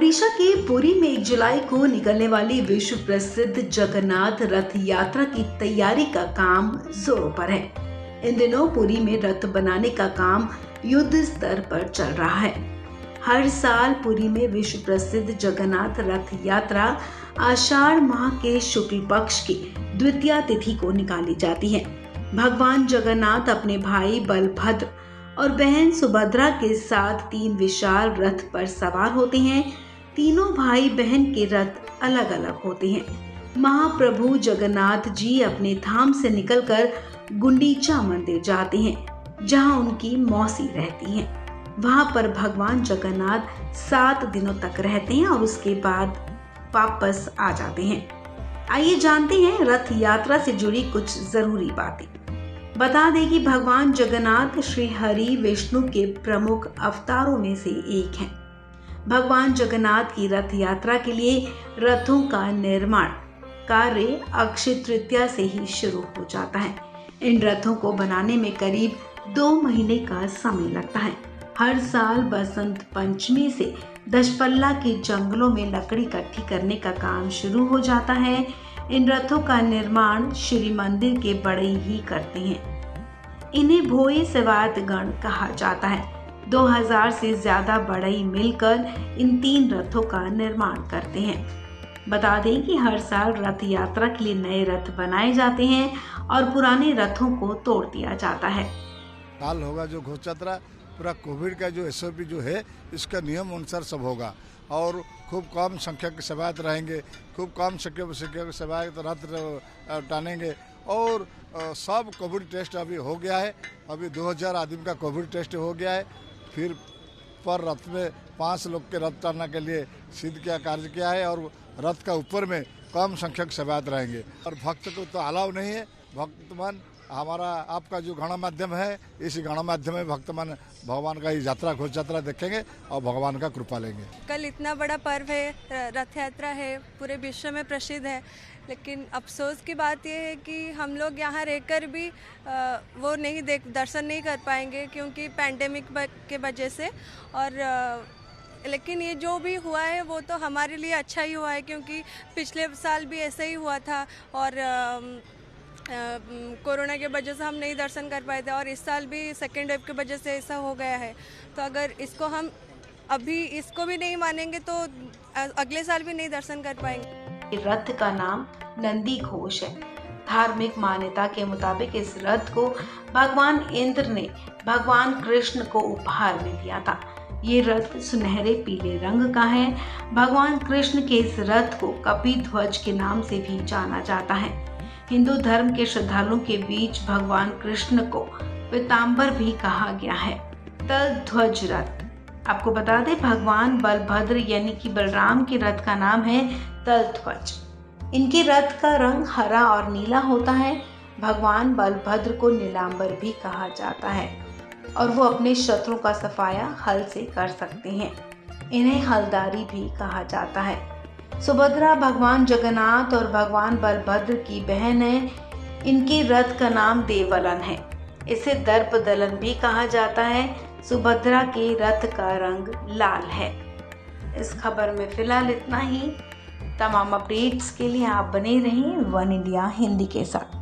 ओडिशा के पुरी में 1 जुलाई को निकलने वाली विश्व प्रसिद्ध जगन्नाथ रथ यात्रा की तैयारी का काम जोरों पर है। इन दिनों पुरी में रथ बनाने का काम युद्ध स्तर पर चल रहा है। हर साल पुरी में विश्व प्रसिद्ध जगन्नाथ रथ यात्रा आषाढ़ माह के शुक्ल पक्ष की द्वितीया तिथि को निकाली जाती है। भगवान जगन्नाथ अपने भाई बलभद्र और बहन सुभद्रा के साथ 3 विशाल रथ पर सवार होते हैं। तीनों भाई बहन के रथ अलग अलग होते हैं। महाप्रभु जगन्नाथ जी अपने धाम से निकलकर गुंडीचा मंदिर जाते हैं, जहां उनकी मौसी रहती हैं। वहां पर भगवान जगन्नाथ 7 दिनों तक रहते हैं और उसके बाद वापस आ जाते हैं। आइए जानते हैं रथ यात्रा से जुड़ी कुछ जरूरी बातें। बता दें कि भगवान जगन्नाथ श्री हरि विष्णु के प्रमुख अवतारों में से एक हैं। भगवान जगन्नाथ की रथ यात्रा के लिए रथों का निर्माण कार्य अक्षय तृतीया से ही शुरू हो जाता है। इन रथों को बनाने में करीब 2 महीने का समय लगता है। हर साल बसंत पंचमी से दशपल्ला के जंगलों में लकड़ी इकट्ठी करने का काम शुरू हो जाता है। इन रथों का निर्माण श्री मंदिर के बड़े ही करते हैं। इन्हें भोई सेवायत गण कहा जाता है। 2000 से ज्यादा बढ़ई मिलकर इन 3 रथों का निर्माण करते हैं। बता दें कि हर साल रथ यात्रा के लिए नए रथ बनाए जाते हैं और पुराने रथों को तोड़ दिया जाता है। काल होगा जो घोष यात्रा पूरा कोविड का जो SOP जो है इसका नियम अनुसार सब होगा और खूब कम संख्या के सेवायत रहेंगे, खूब कम संख्या के सेवायत रथ टानेंगे और सब कोविड टेस्ट अभी हो गया है। अभी 2000 आदमी का कोविड टेस्ट हो गया है। फिर पर रथ में 5 लोग के रथ टानने के लिए सिद्ध किया कार्य किया है और रथ का ऊपर में कम संख्यक सेवायत रहेंगे और भक्त को तो अलाउ नहीं है। भक्तमान हमारा आपका जो गणमाध्यम है, इस गणमाध्यम में भक्तमान भगवान का यात्रा घोष यात्रा देखेंगे और भगवान का कृपा लेंगे। कल इतना बड़ा पर्व है, रथ यात्रा है, पूरे विश्व में प्रसिद्ध है, लेकिन अफसोस की बात यह है कि हम लोग यहाँ रहकर भी वो नहीं दर्शन नहीं कर पाएंगे क्योंकि पैंडेमिक के वजह से। और लेकिन ये जो भी हुआ है वो तो हमारे लिए अच्छा ही हुआ है क्योंकि पिछले साल भी ऐसा ही हुआ था और कोरोना के वजह से हम नहीं दर्शन कर पाए थे और इस साल भी सेकेंड वेव की वजह से ऐसा हो गया है। तो अगर इसको हम अभी इसको भी नहीं मानेंगे तो अगले साल भी नहीं दर्शन कर पाएंगे। रथ का नाम नंदी घोष है। धार्मिक मान्यता के मुताबिक इस रथ को भगवान इंद्र ने भगवान कृष्ण को उपहार में दिया था। ये रथ सुनहरे पीले रंग का है। भगवान कृष्ण के इस रथ को कपिध्वज के नाम से भी जाना जाता है। हिंदू धर्म के श्रद्धालुओं के बीच भगवान कृष्ण को पीताम्बर भी कहा गया है। तलध्वज रथ। आपको बता दें भगवान बलभद्र यानी कि बलराम के रथ का नाम है तलध्वज। इनके रथ का रंग हरा और नीला होता है। भगवान बलभद्र को नीलांबर भी कहा जाता है और वो अपने शत्रुओं का सफाया हल से कर सकते हैं। इन्हें हलदारी भी कहा जाता है। सुभद्रा भगवान जगन्नाथ और भगवान बलभद्र की बहन है। इनके रथ का नाम देवदलन है। इसे दर्पदलन भी कहा जाता है। सुभद्रा के रथ का रंग लाल है। इस खबर में फिलहाल इतना ही। तमाम अपडेट्स के लिए आप बने रहें वन इंडिया हिंदी के साथ।